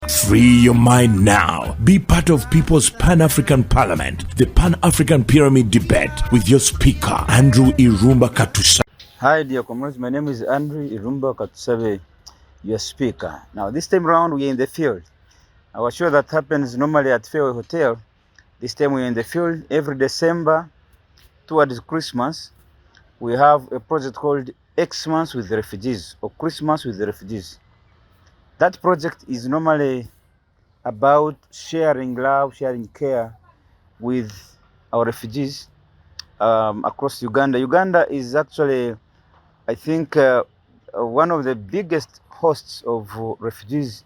Free your mind now. Be part of People's Pan-African Parliament, the Pan-African Pyramid Debate with your speaker, Andrew Irumba Katusa. Hi dear comrades, my name is Andrew Irumba Katusabe, your speaker. Now this time around we're in the field. Our show that happens normally at Fairway Hotel. This time we're in the field every December towards Christmas. We have a project called Xmas with the Refugees or Christmas with the Refugees. That project is normally about sharing love, sharing care with our refugees across Uganda. Uganda is actually, I think, one of the biggest hosts of refugees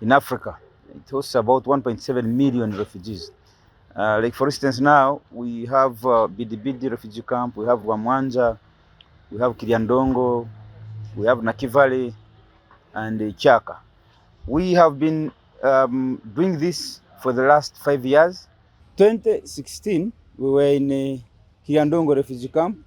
in Africa. It hosts about 1.7 million refugees. Like for instance, now we have Bidibidi refugee camp, we have Wamwanja, we have Kiryandongo, we have Nakivale, and KYAKA. We have been doing this for the last 5 years. 2016, we were in Kiryandongo refugee camp.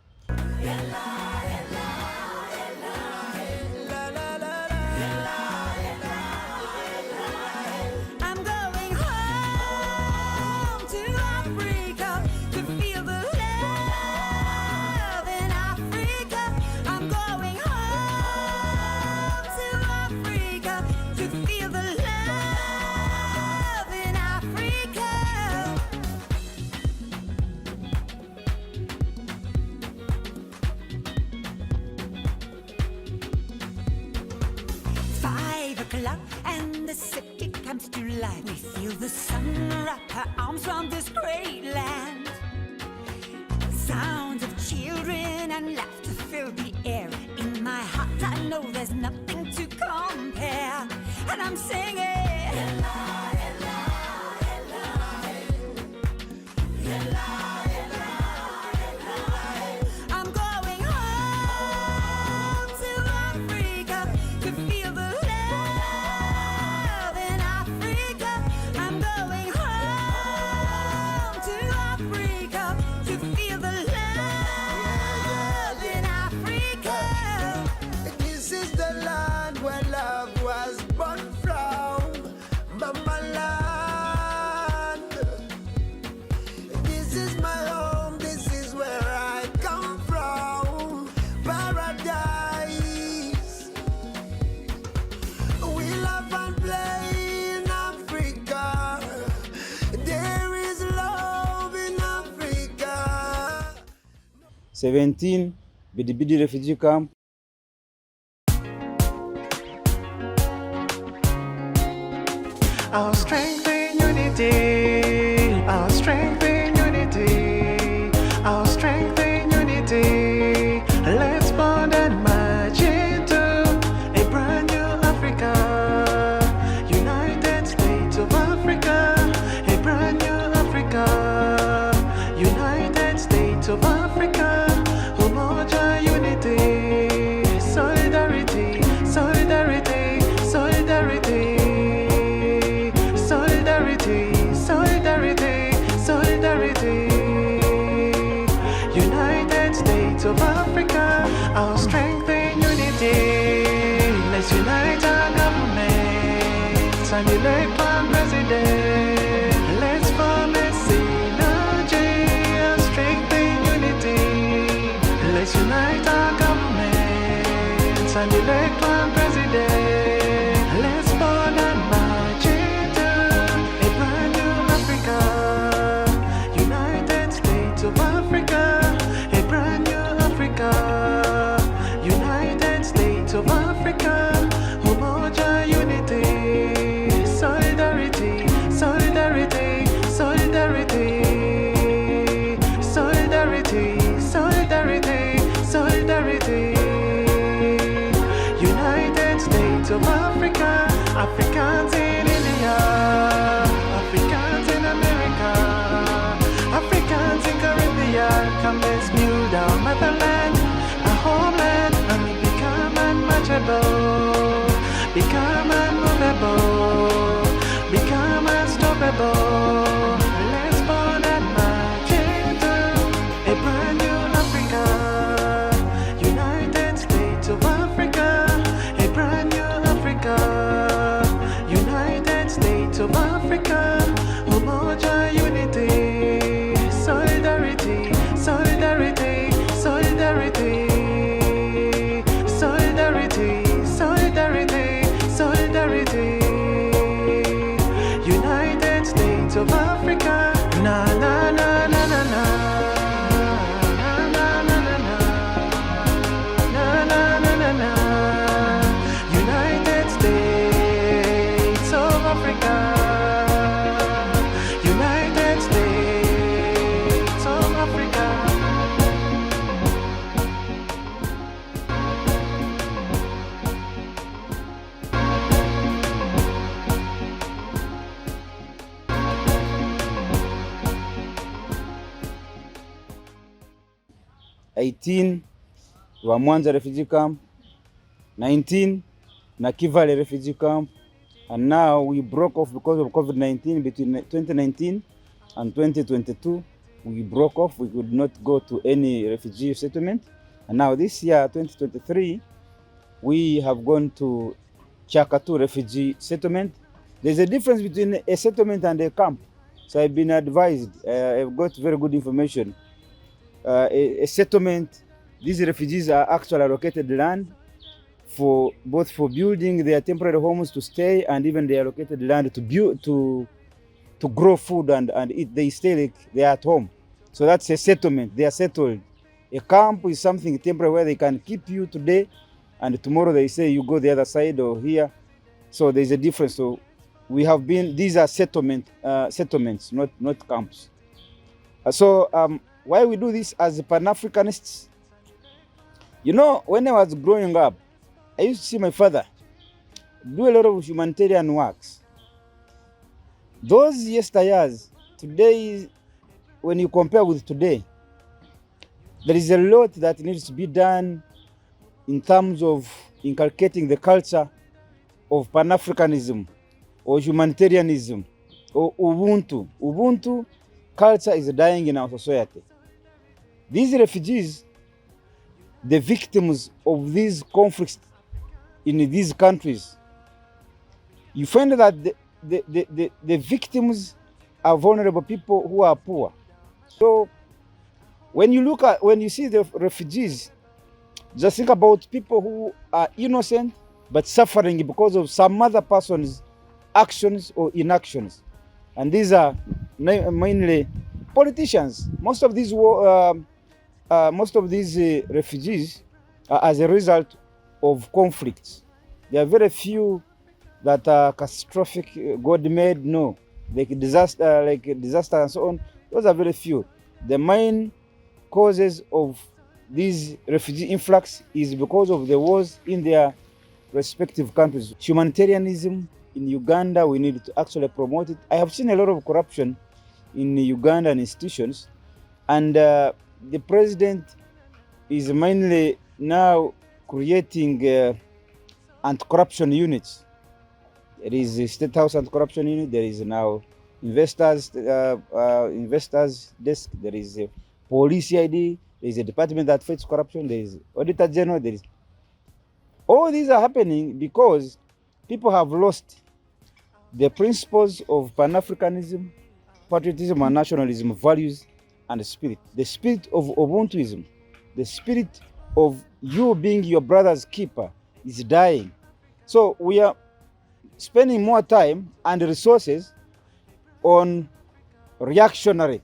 And the city comes to life. We feel the sun wrap her arms round this great land. Sounds of children and laughter fill the air. In my heart I know there's nothing to compare. And I'm singing Ella, Ella, Ella, Ella, Ella, Ella. I'm going home to Africa to feel the we love and play in Africa. There is love in Africa. 17, Bidibidi refugee camp. Our strength in unity, our strength in unity, our strength in unity. Let's bond and march into a brand new Africa, United States of Africa, a brand new Africa, United States of Africa, Umoja, unity, solidarity, solidarity, solidarity. Solidarity, solidarity, United States of Africa, our strength in unity. Let's unite our governments and elect one president. Let's form a synergy, our strength in unity. Let's unite our governments and elect one president. Let's bond and march into a brand new Africa, United States of Africa, a brand new Africa, United States of Africa, Umoja, unity, solidarity, solidarity, solidarity, solidarity, solidarity, solidarity. States of Africa, Umoja, unity, solidarity, solidarity, solidarity, solidarity, solidarity, solidarity. United States of Africa, na na na na na na. United States of Africa. United States of Africa. 18 wa Mwanza refugee camp, 19 na Kivale refugee camp, and now we broke off because of COVID-19 between 2019 and 2022. We broke off, we could not go to any refugee settlement. And now this year, 2023, we have gone to KYAKA II Refugee Settlement. There's a difference between a settlement and a camp. So I've been advised, I've got very good information. A settlement, these refugees are actually allocated land for both for building their temporary homes to stay, and even they allocated land to build to grow food and eat. They stay like they are at home. So that's a settlement. They are settled. A camp is something temporary where they can keep you today, and tomorrow they say you go the other side or here. So there's a difference. So we have been, these are settlements, not camps. Why we do this as Pan-Africanists? You know, when I was growing up, I used to see my father do a lot of humanitarian works. Those yesteryears, today, when you compare with today, there is a lot that needs to be done in terms of inculcating the culture of Pan-Africanism or humanitarianism or Ubuntu. Ubuntu culture is dying in our society. These refugees, the victims of these conflicts in these countries, you find that the victims are vulnerable people who are poor. So when you see the refugees, just think about people who are innocent but suffering because of some other person's actions or inactions. And these are mainly politicians. Most of these refugees are as a result of conflicts. There are very few that are catastrophic, God-made, no. Like disaster and so on. Those are very few. The main causes of these refugee influx is because of the wars in their respective countries. Humanitarianism in Uganda, we need to actually promote it. I have seen a lot of corruption in Ugandan institutions, and the president is mainly now creating anti-corruption units. There is a State House anti-corruption unit. There is now investors desk. There is a police ID. There is a department that fights corruption. There is auditor general. There is all these are happening because people have lost the principles of Pan-Africanism, patriotism, and nationalism values and spirit. The spirit of Ubuntuism, the spirit of you being your brother's keeper is dying. So we are spending more time and resources on reactionary,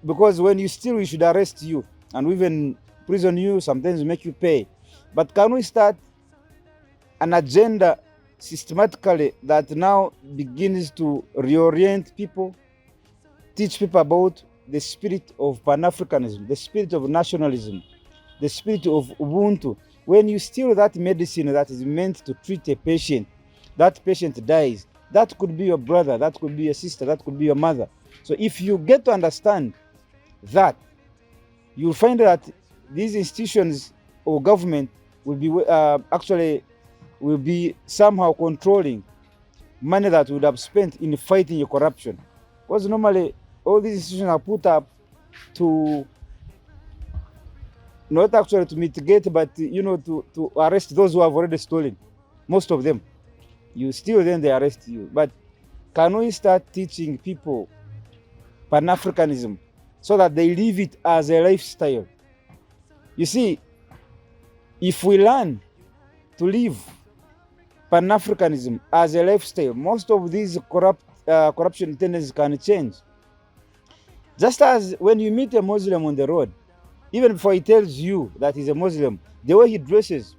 because when you steal, we should arrest you and even prison you, sometimes make you pay. But can we start an agenda systematically that now begins to reorient people, teach people about the spirit of Pan-Africanism, the spirit of nationalism, the spirit of Ubuntu? When you steal that medicine that is meant to treat a patient, that patient dies. That could be your brother, that could be your sister, that could be your mother. So if you get to understand that, you'll find that these institutions or government will be will be somehow controlling money that would have spent in fighting your corruption. Because normally all these institutions are put up to not actually to mitigate, but to arrest those who have already stolen. Most of them, you steal, then they arrest you. But can we start teaching people Pan-Africanism so that they live it as a lifestyle? You see, if we learn to live Pan-Africanism as a lifestyle, most of these corruption tendencies can change. Just as when you meet a Muslim on the road, even before he tells you that he's a Muslim, the way he dresses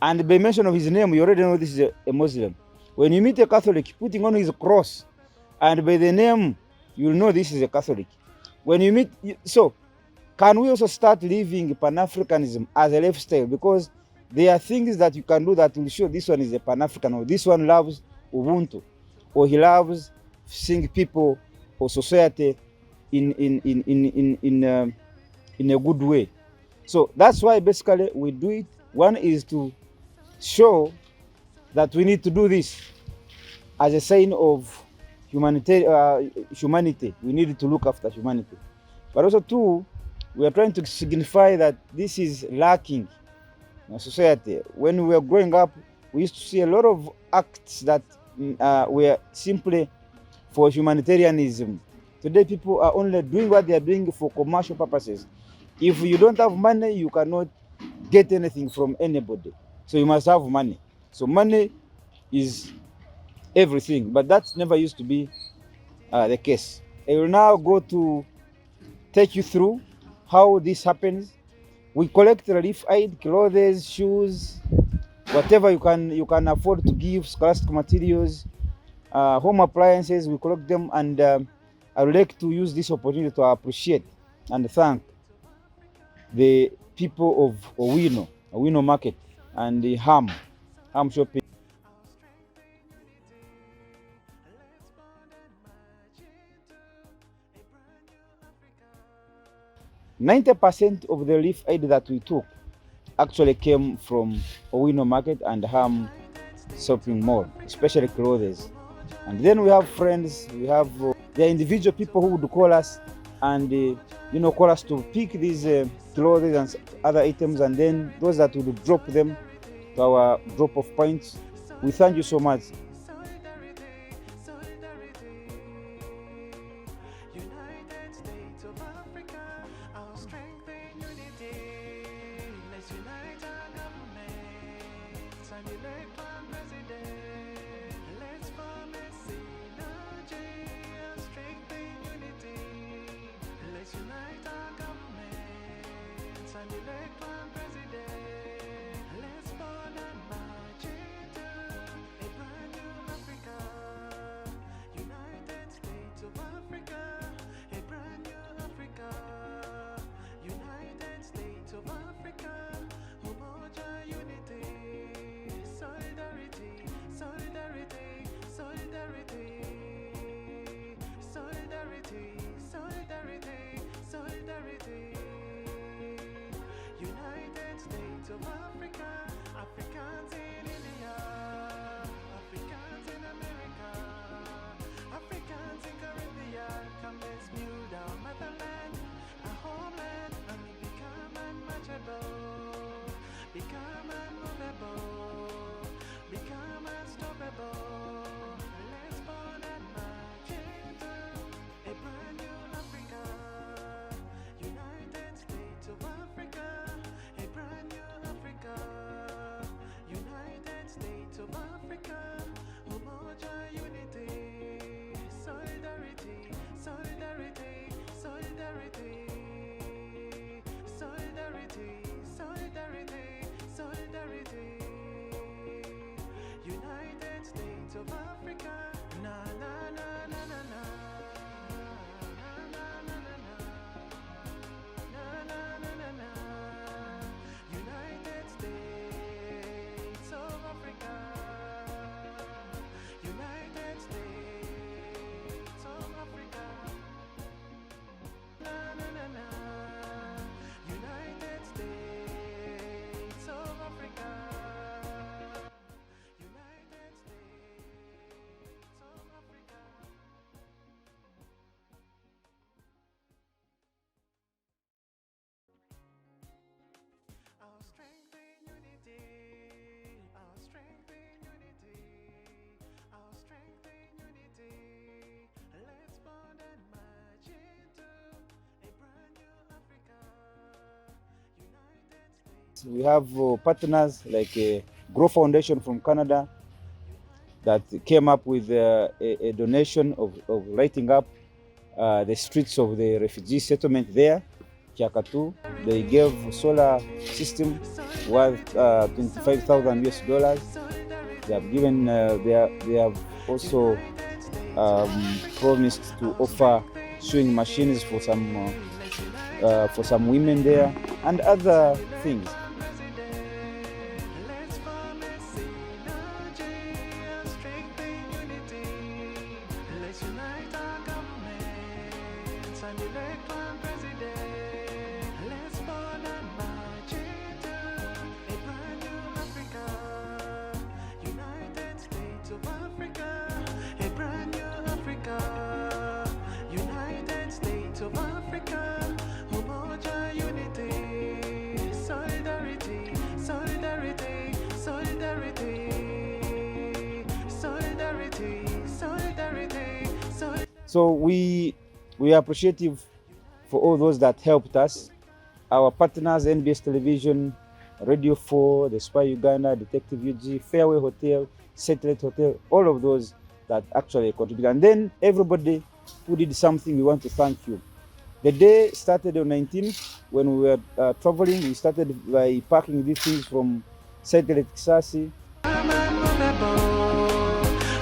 and by mention of his name, you already know this is a Muslim. When you meet a Catholic, putting on his cross, and by the name, you'll know this is a Catholic. When you meet, so can we also start living Pan-Africanism as a lifestyle? Because there are things that you can do that will show this one is a Pan-African, or this one loves Ubuntu, or he loves seeing people or society in a good way. So that's why basically we do it. One is to show that we need to do this as a sign of humanity. We need to look after humanity. But also two, we are trying to signify that this is lacking in society. When we were growing up, we used to see a lot of acts that were simply for humanitarianism. Today, people are only doing what they are doing for commercial purposes. If you don't have money, you cannot get anything from anybody. So you must have money. So money is everything, but that never used to be the case. I will now go to take you through how this happens. We collect relief aid, clothes, shoes, whatever you can afford to give, scholastic materials, home appliances. We collect them, and I would like to use this opportunity to appreciate and thank the people of Owino Market and the Ham Shopping. %90 of the relief aid that we took actually came from Owino Market and Ham Shopping Mall, especially clothes. And then we have friends, we have the individual people who would call us and call us to pick these clothes and other items, and then those that would drop them to our drop-off points. We thank you so much. Become unstoppable. Let's burn we have partners like Grow Foundation from Canada that came up with a donation of lighting up the streets of the refugee settlement there, KYAKA II. They gave solar system worth 25,000 US dollars. They have given, they have also promised to offer sewing machines for some women there and other things. So we are appreciative for all those that helped us. Our partners, NBS Television, Radio 4, The Spy Uganda, Detective UG, Fairway Hotel, Satellite Hotel, all of those that actually contributed. And then everybody who did something, we want to thank you. The day started on 19th when we were traveling. We started by packing these things from Satellite Kisasi.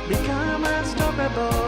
Become unstoppable.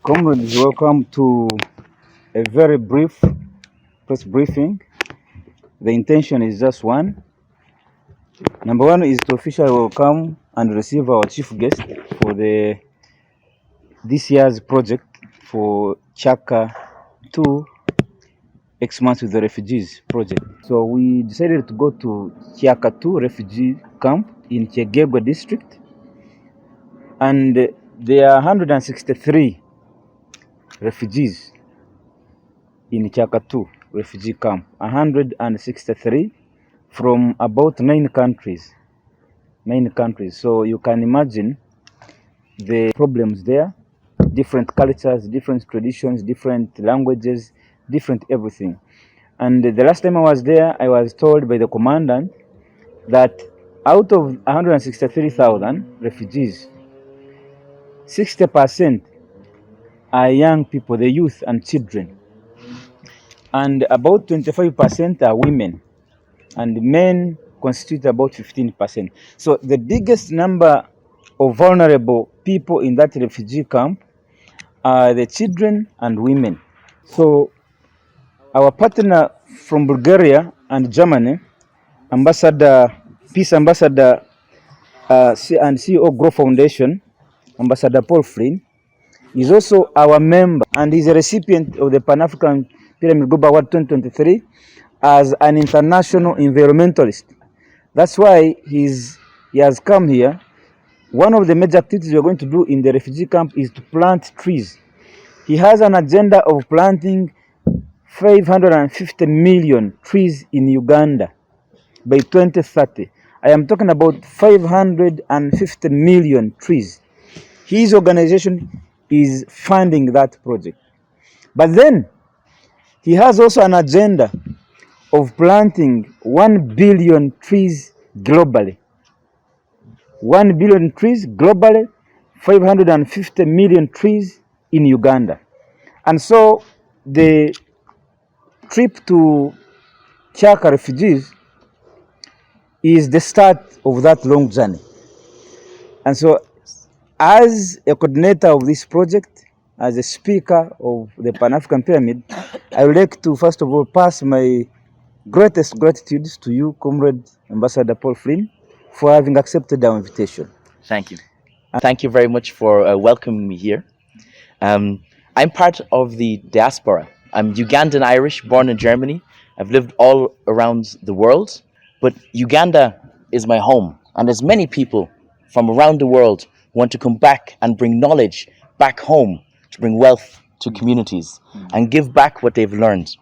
Comrades, welcome to a very brief press briefing. The intention is just one. Number one is to officially welcome and receive our chief guest for this year's project for KYAKA II X-Months with the Refugees project. So we decided to go to KYAKA II Refugee Camp in KYAKA district, and there are 163 refugees in KYAKA II refugee camp, 163 from about 9 countries. So you can imagine the problems there, different cultures, different traditions, different languages, different everything. And the last time I was there, I was told by the commandant that out of 163,000 refugees, 60% are young people, the youth and children, and about 25% are women, and men constitute about 15%. So the biggest number of vulnerable people in that refugee camp are the children and women. So our partner from Bulgaria and Germany, Peace Ambassador and CEO Grow Foundation, Ambassador Paul Flynn, is also our member, and he's a recipient of the Pan-African Pyramid Global Award 2023 as an international environmentalist. That's why he has come here. One of the major activities we're going to do in the refugee camp is to plant trees. He has an agenda of planting 550 million trees in Uganda by 2030. I am talking about 550 million trees. His organization is funding that project. But then he has also an agenda of planting 1 billion trees globally. 1 billion trees globally, 550 million trees in Uganda. And so the trip to KYAKA refugees is the start of that long journey. And so, as a coordinator of this project, as a speaker of the Pan-African Pyramid, I would like to first of all pass my greatest gratitude to you, Comrade Ambassador Paul Flynn, for having accepted our invitation. Thank you. Thank you very much for welcoming me here. I'm part of the diaspora. I'm Ugandan Irish, born in Germany. I've lived all around the world, but Uganda is my home. And as many people from around the world want to come back and bring knowledge back home, to bring wealth to communities and give back what they've learned.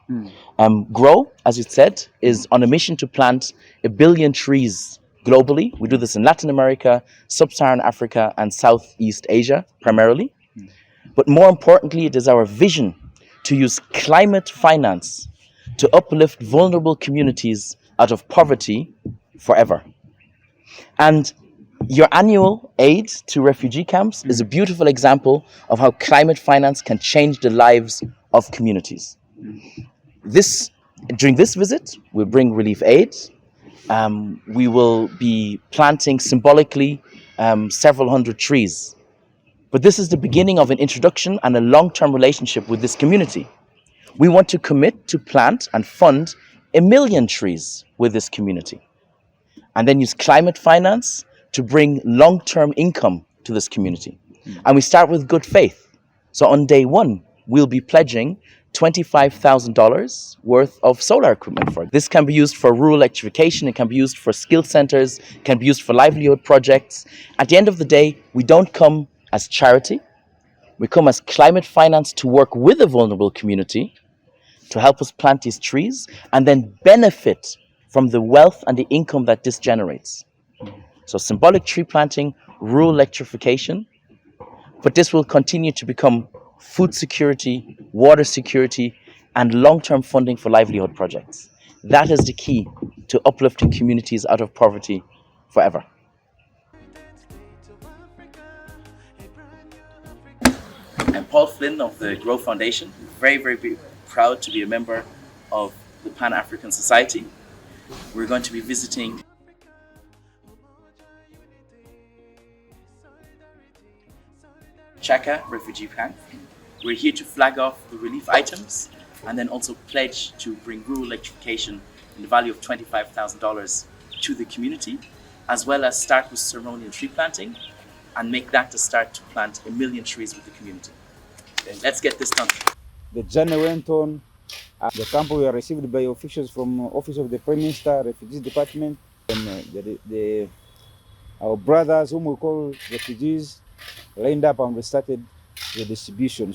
GROW, as you said, is on a mission to plant 1 billion trees globally. We do this in Latin America, Sub-Saharan Africa, and Southeast Asia primarily. But more importantly, it is our vision to use climate finance to uplift vulnerable communities out of poverty forever. And your annual aid to refugee camps is a beautiful example of how climate finance can change the lives of communities. During this visit, we'll bring relief aid. We will be planting symbolically several hundred trees. But this is the beginning of an introduction and a long-term relationship with this community. We want to commit to plant and fund 1 million trees with this community, and then use climate finance to bring long-term income to this community. And we start with good faith. So on day one, we'll be pledging $25,000 worth of solar equipment for it. This can be used for rural electrification, it can be used for skill centers, it can be used for livelihood projects. At the end of the day, we don't come as charity, we come as climate finance to work with a vulnerable community to help us plant these trees and then benefit from the wealth and the income that this generates. So symbolic tree planting, rural electrification, but this will continue to become food security, water security, and long-term funding for livelihood projects. That is the key to uplifting communities out of poverty forever. I'm Paul Flynn of the GROW Foundation. Very, very proud to be a member of the Pan-African Society. We're going to be visiting KYAKA Refugee Camp. We're here to flag off the relief items and then also pledge to bring rural electrification in the value of $25,000 to the community, as well as start with ceremonial tree planting and make that the start to plant 1 million trees with the community. Let's get this done. The journey went on. At the camp, we were received by officials from Office of the Prime Minister, Refugees Department, and our brothers, whom we call refugees, lined up and we started the distribution.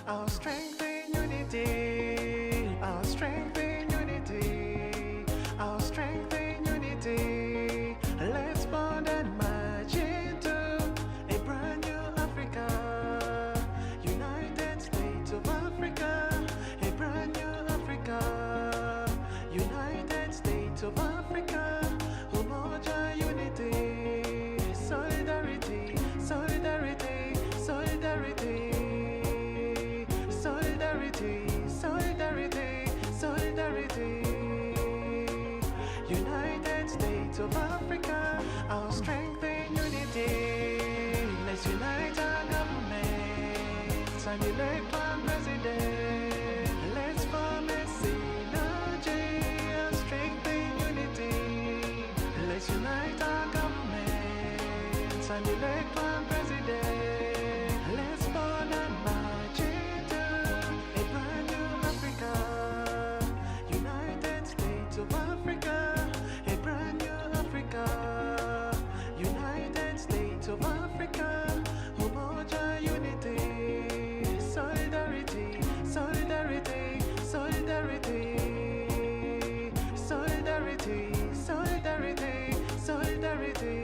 Our strength in unity. Our strength in unity. Our strength in unity. Let's bond and march into a brand new Africa. United States of Africa. A brand new Africa. United States of Africa. Umoja, unity. Solidarity. Solidarity. Solidarity. Solidarity, solidarity, solidarity. United States of Africa, our strength in unity. Let's unite our governments and elect one president. Let's form a synergy, our strength in unity. Let's unite our governments and elect one president. Let's born and march into a brand new Africa. United States of Africa. A brand new Africa. United States of Africa. Umoja, unity. Solidarity. Solidarity. Solidarity. Solidarity. Solidarity. Solidarity.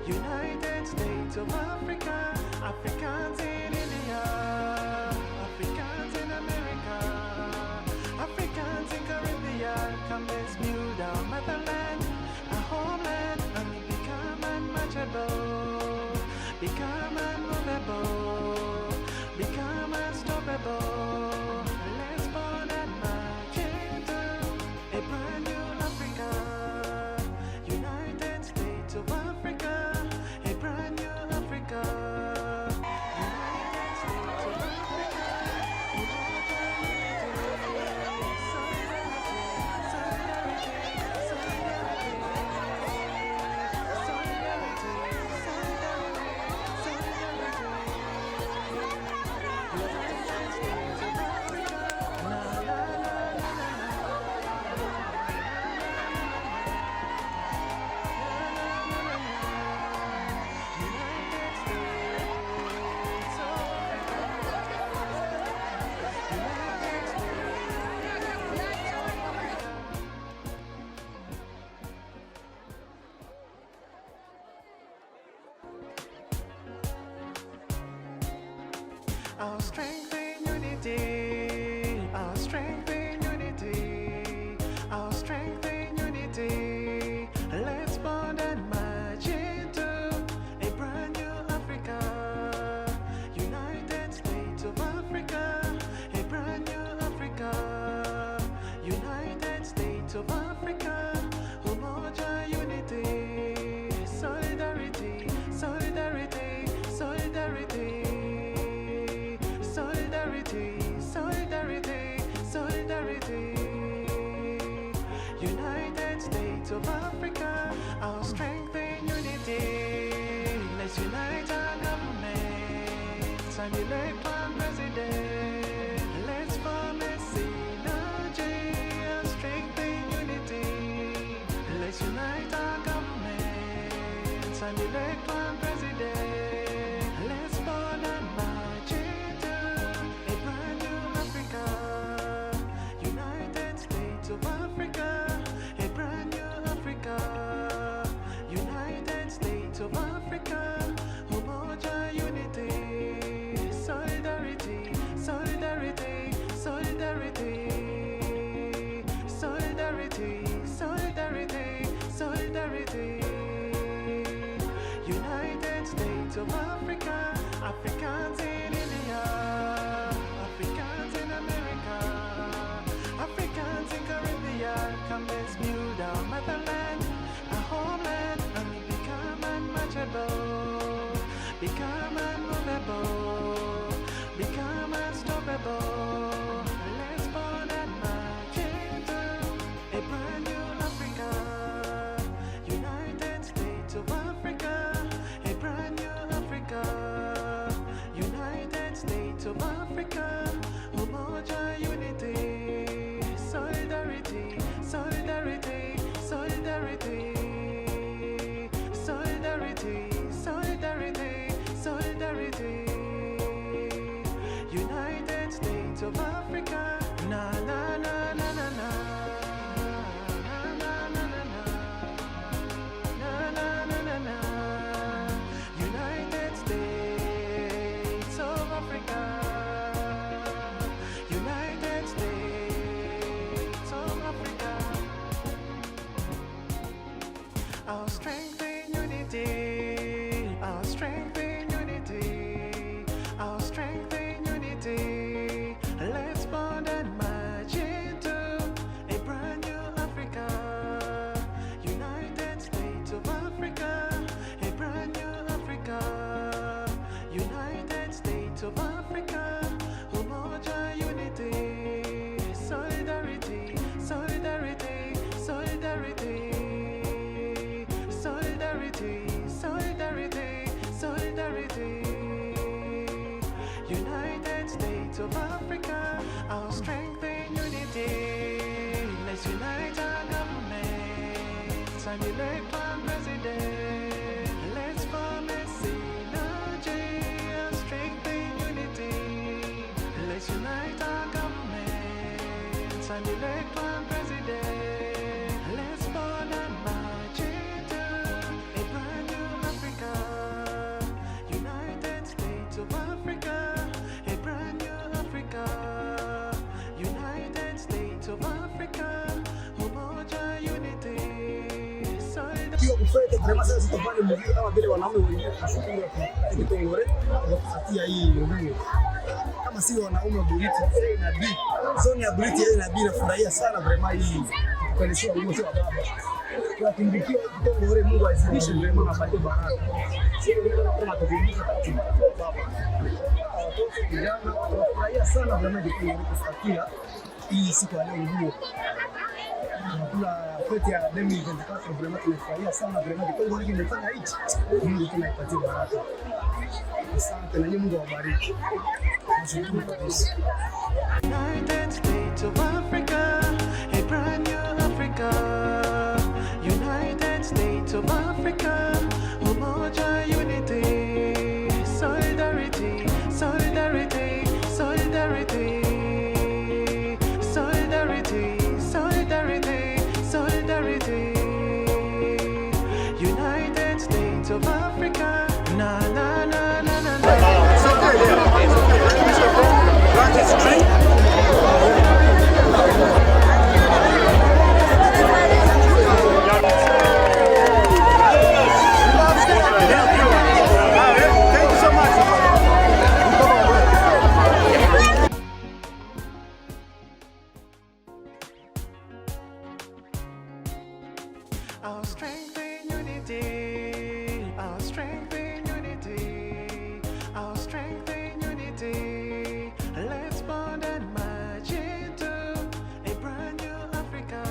United States of Africa. Africans in India. Africans in America. Africans in Caribbean. Come, let's build our motherland, our homeland, and we become unmatchable, become unmovable, become unstoppable. Let's born and march into a brand new Africa. United States of Africa. A brand new Africa. United States of Africa. Our strength in unity. Our strength in unity. Our strength in unity. Let's bond and march into a brand new Africa. United States of Africa. A brand new Africa. United States of Africa. Umoja, unity. Solidarity. Solidarity. Solidarity. Solidarity, solidarity, solidarity. United States of Africa, our strength in unity. Let's unite our governments and elect one president. Let's form a synergy, our strength in unity. Let's unite our governments and elect one president. Let's born and march into a brand new Africa. United States of Africa. A brand new Africa. United States of Africa. Umoja, unity. Solidarity. Solidarity. Solidarity. Solidarity. Solidarity. Solidarity. United States of Africa. Africans in India. Africans in America. Africans in Caribbean. Come, let's build our motherland, our homeland, and we become unmatchable, become unmovable, become unstoppable. Let's born and march into a brand new Africa. United States of Africa. A brand new Africa. United States of Africa. Umoja, unity. Solidarity. Solidarity. Solidarity. Solidarity. Solidarity. Solidarity. our strength in unity, our strength in unity, our strength in unity. Let's bond and march into a brand new Africa, United States of Africa, a brand new Africa, United States of Africa, Umoja, unity, solidarity, solidarity, solidarity, solidarity, solidarity, solidarity. United States of Africa, our strength in unity. Let's unite our governments and elect one president. Let's form a synergy, our strength in unity. Let's unite our governments and elect one president. Let's born and march into a brand new Africa, United States of Africa, a brand new Africa, United States of Africa, Umoja, unity, solidarity. Hiyo kufete kama sasa sitafanya muziki kama vile wanaume wengine tunashukuru kwa kitongore kwa kupatia hii nguvu. Kama si wanaume wa Buriti A na B, zone ya Buriti A na B nafurahia sana vraiment hii kuelekea umoja wa baba. Kwa kimbikiwa kitongore, Mungu azidishe vraiment na apate baraka. Sio ndio kama tukimbiza baba. Watoto vijana tunafurahia sana vraiment kitongore kufuatia hii siku ya leo nguo. Kuna fete ya 2024 vraiment tunafurahia sana vraiment kitongore kimefanya hichi. Mungu tunaipatia baraka. Asante na Mungu awabariki. United States of Africa, a brand new Africa, United States of Africa, Umoja, unity, solidarity, solidarity, solidarity, solidarity, solidarity, solidarity. United States of Africa, na na na na na na. Our strength in unity, our strength in unity, our strength in unity. Let's bond and march into a brand new Africa,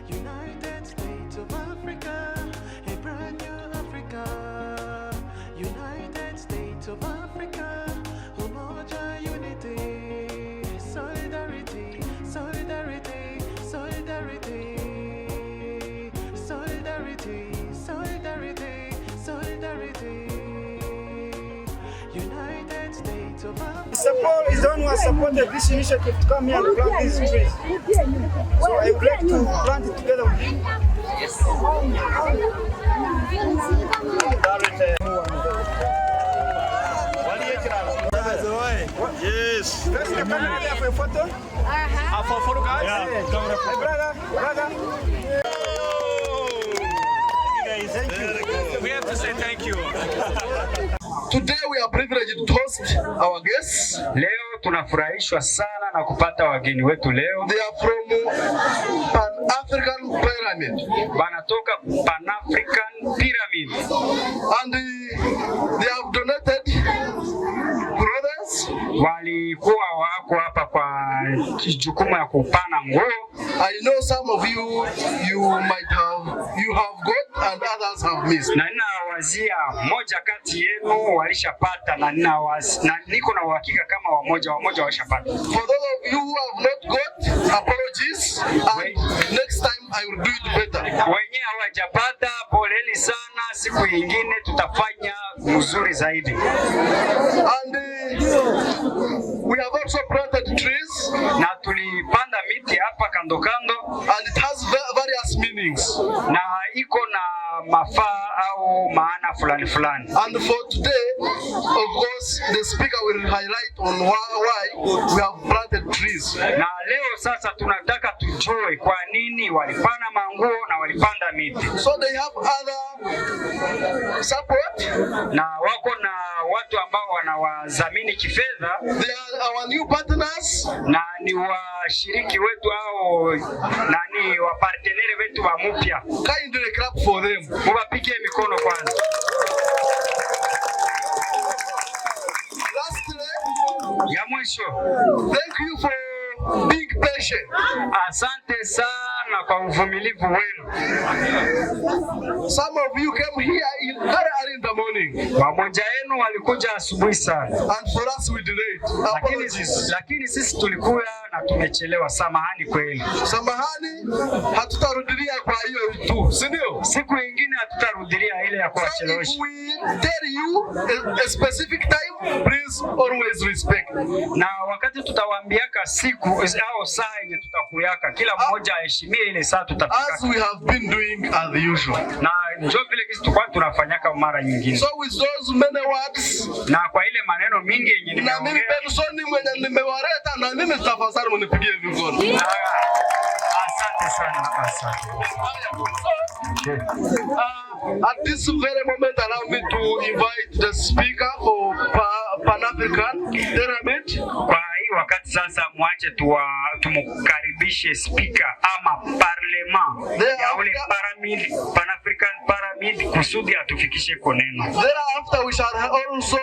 United States of Africa, a brand new Africa, United States of Africa, Umoja, unity, solidarity, solidarity, solidarity. Solidarity, solidarity, solidarity. United States of Africa. Support is the one who has supported this initiative to come here and plant these trees. So I would like to plant it together with him. Yes. Yes. Let's come here for a photo. For photo, guys. Yeah. Hey, brother. Thank you. We have to say thank you. Today we are privileged to host our guests. Leo tunafurahishwa sana na kupata wageni wetu leo. They are from Pan-African Pyramid. Wanatoka Pan-African Pyramid. And they have donated brothers. Walikuwa wako hapa kwa jukumu ya kupana nguo. I know some of you have got and others have missed. Na ninawazia moja kati yenu walishapata na niko na uhakika kama wamoja walishapata. For those of you who have not got, apologies, and next time I will do it better. Wenye hawajapata, poleni sana, siku nyingine tutafanya mzuri zaidi. And we have also planted trees. Na tulipanda miti hapa kando kando. And it has various meanings. Na iko na mafaa au maana fulani fulani. And for today, of course, the speaker will highlight on why we have planted trees. Na leo sasa tunataka tujue kwa nini walipanda manguo na walipanda miti. So they have other support. Na wako na watu ambao wanawadhamini kifedha. They are our new partners. Na ni washiriki wetu au nani wa partneri wetu wa mpya. Kindly clap for them. Muwapigie mikono kwanza. Lastly, ya mwisho, thank you for being patient. Asante sana kwa uvumilivu wenu. Some of you came here very early in the morning. Wamoja wenu walikuja asubuhi sana. And for us we delayed. Lakini sisi tulikuwa na tumechelewa. Samahani kweli. Samahani, hatutarudilia kwa hiyo tu, si ndio? Siku nyingine hatutarudilia ile ya kuwachelewesha. So if we tell you a specific time, please always respect. Na wakati tutawaambiaka siku au saa yenye tutakuyaka, kila mmoja aheshimie ile saa tutafika. As we have been doing as usual. Na njoo vile kisi tukua tunafanyaka mara nyingine. So with those many words, na kwa ile maneno mingi yenye nimeongea, na mimi personi mwenye nimewaleta, na mimi tafadhali mnipigie mikono. Asante sana, asante. At this very moment, allow me to invite the speaker for Pan-African Pyramid. Kwa hii wakati sasa mwache tumukaribishe speaker ama parlement ya ule Pan-African Pyramid kusudi atufikishe kwa neno. Thereafter we shall also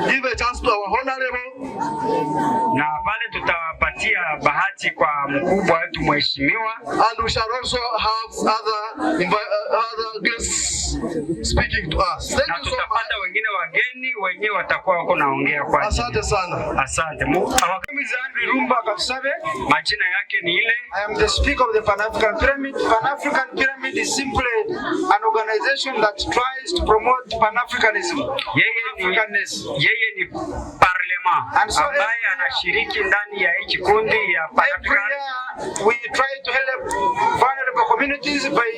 give a chance to our honorable. Na pale tutawapatia bahati kwa mkubwa wetu mheshimiwa. And we shall also have other guests speaking to us. Thank you so much. Wengine wageni wenyewe watakuwa wako naongea kwa ajili. Asante sana. Asante. Majina yake ni ile. I am the speaker of the Pan-African Pyramid. Pan-African Pyramid is simply an organization that tries to promote Pan-Africanism. Yeye ni parliament ambaye anashiriki ndani ya hiki kundi ya Pan-African. We try to help vulnerable communities by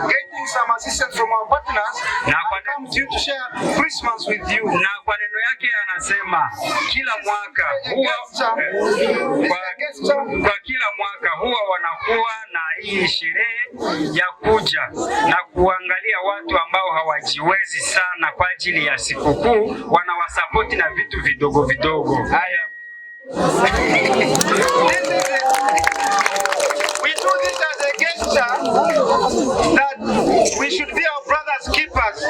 getting some assistance from our partners. Na come to you to share Christmas with you. Na kwa neno yake anasema kila mwaka kwa kila mwaka huwa wanakuwa na hii sherehe ya kuja na kuangalia watu ambao hawajiwezi sana kwa ajili ya sikukuu, wanawasapoti na vitu vidogo vidogo. Haya. We do this as a gesture that we should be our brothers keepers.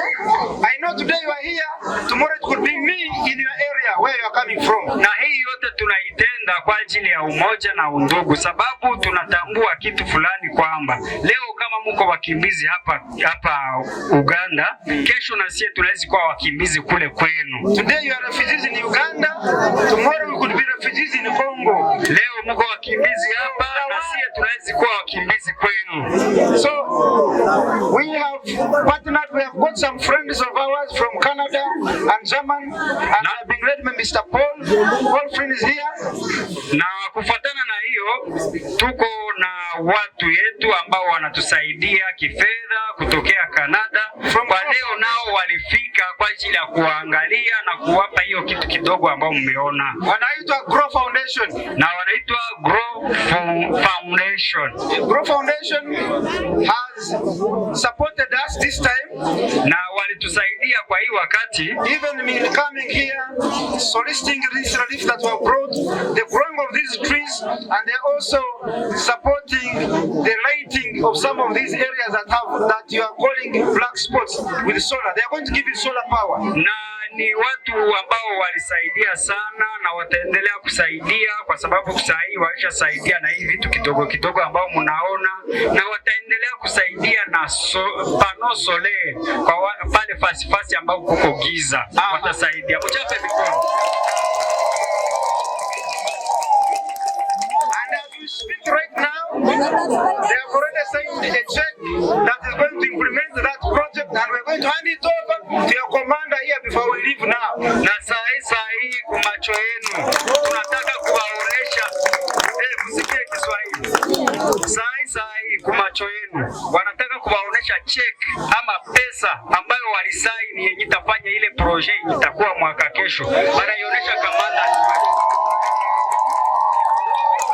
I know today you are here, tomorrow it could be me in your area where you are coming from. Na hii yote tunaitenda kwa ajili ya umoja na undugu, sababu tunatambua kitu fulani kwamba leo kama mko wakimbizi hapa Uganda, kesho na sisi tunaweza kuwa wakimbizi kule kwenu. Today you are refugees in Uganda, tomorrow we could be refugees in Congo. Leo mko wakimbizi hapa na sisi tunaweza kuwa wakimbizi kwenu. So we have partnered, we have got some friends of ours from Canada and Germany, and I've been read by Mr. Paul friend is here. Na kufuatana na hiyo tuko na watu yetu ambao wanatusaidia kifedha kutokea Canada. Kwa leo nao walifika kwa ajili ya kuangalia na kuwapa hiyo kitu kidogo ambao mmeona. Wanaitwa Grow Foundation. Na wanaitwa Grow Foundation. Grow Foundation has supported us this time. Na walitusaidia kwa hii wakati. Even me coming here, soliciting this relief that were brought, the growing of these trees, and they're also supporting the lighting of some of these areas that you are calling black spots with solar. They are going to give you solar power. Na ni watu ambao walisaidia sana na wataendelea kusaidia kwa sababu kusaidia walishasaidia na hivi vitu kidogo kidogo ambao mnaona, na wataendelea kusaidia na pano sole kwa pale fasi ambao kuko giza. Watasaidia. Mchape mikono. Speak right now, they have already signed a check that is going to implement that project, and we're going to hand it over to your commander here before we leave now. Na saa hii kumacho yenu tunataka kuwaonesha msikie Kiswahili. Saa hii kumacho yenu wanataka kuwaonesha kuonyesha check ama pesa ambayo walisaini yenye itafanya ile project itakuwa mwaka kesho. Wanaionyesha kamanda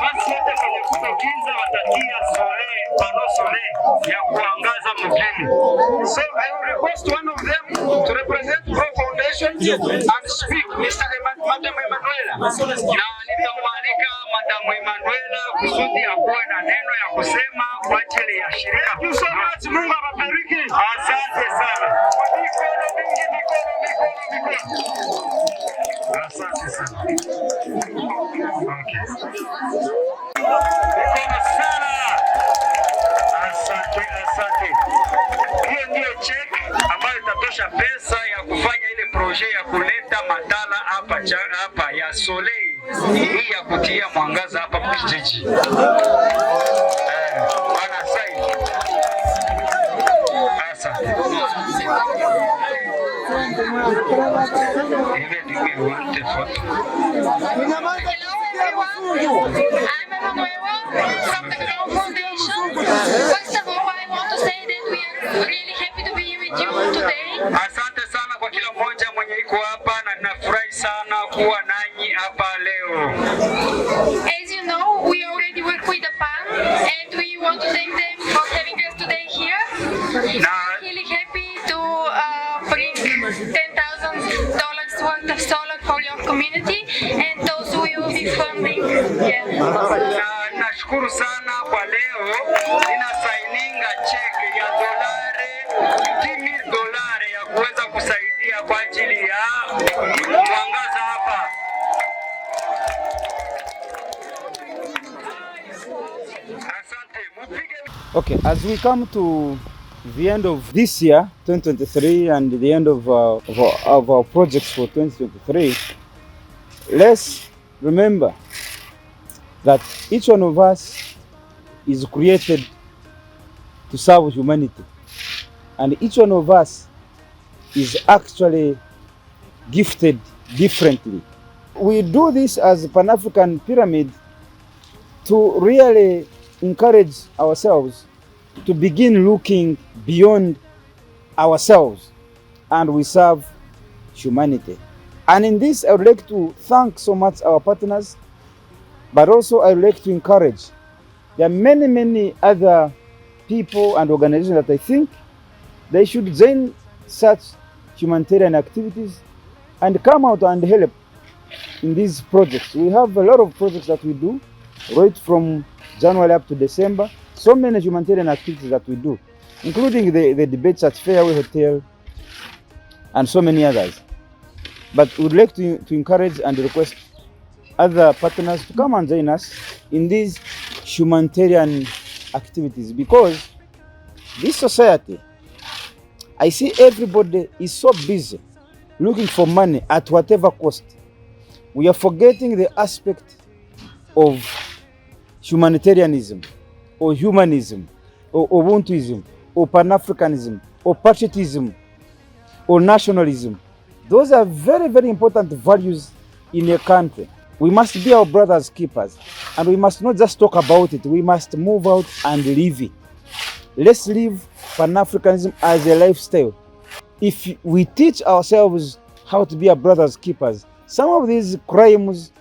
basi yote kwenye kutokiza watatia pano sole ya kuangaza mjini. So I will request one of them to represent Pro Foundation and speak, Mr. Madam Emanuela. Na nitamwalika Madam Emanuela kusudi akuwe na neno ya kusema kwa ajili ya shirika. Thank you so much. Mungu awabariki. Asante sana. Mikono mingi, mikono. Asante sana. Okay. Mikono sana. Asante. Hiyo ndio check ambayo itatosha pesa ya kufanya ile projet ya kuleta matala hapa ya Soleil hii ya kutia mwangaza hapa kijiji. Bana sai. Asante. Even do we want the photo? Hello everyone, I'm Emanuela from the KYAKA Foundation. First of all, I want to say that we are really happy to be with you today. Asante sana kwa kila mmoja mwenye iko hapa na ninafurahi sana kuwa nanyi hapa leo. As you know, we already work with the PAN and we want to thank them for having us today here. We're really happy to bring $10,000 worth of solar for your community and those we will be funding. Na nashukuru sana kwa leo ninasaininga check ya $10,000 ya kuweza kusaidia kwa ajili ya mwangaza hapa. Asante. Okay, as we come to the end of this year, 2023, and the end of our projects for 2023, let's remember that each one of us is created to serve humanity, and each one of us is actually gifted differently. We do this as a Pan-African Pyramid to really encourage ourselves to begin looking beyond ourselves, and we serve humanity. And in this, I would like to thank so much our partners, but also I would like to encourage. There are many other people and organizations that I think they should join such humanitarian activities and come out and help in these projects. We have a lot of projects that we do right from January up to December. So many humanitarian activities that we do, including the debates at Fairway Hotel and so many others. But we'd like to encourage and request other partners to come and join us in these humanitarian activities, because this society, I see everybody is so busy looking for money at whatever cost. We are forgetting the aspect of humanitarianism or humanism or Ubuntuism or Pan-Africanism or patriotism or nationalism. Those are very important values in a country. We must be our brothers' keepers, and we must not just talk about it, we must move out and live it. Let's live Pan-Africanism as a lifestyle. If we teach ourselves how to be our brothers' keepers, some of these crimes,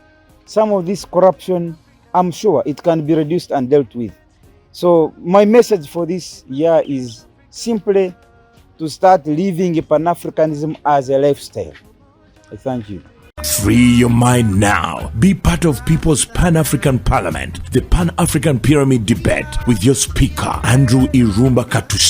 some of this corruption, I'm sure it can be reduced and dealt with. So my message for this year is simply to start living Pan-Africanism as a lifestyle. I thank you. Free your mind now. Be part of People's Pan-African Parliament, the Pan-African Pyramid Debate with your speaker, Andrew Irumba Katusa.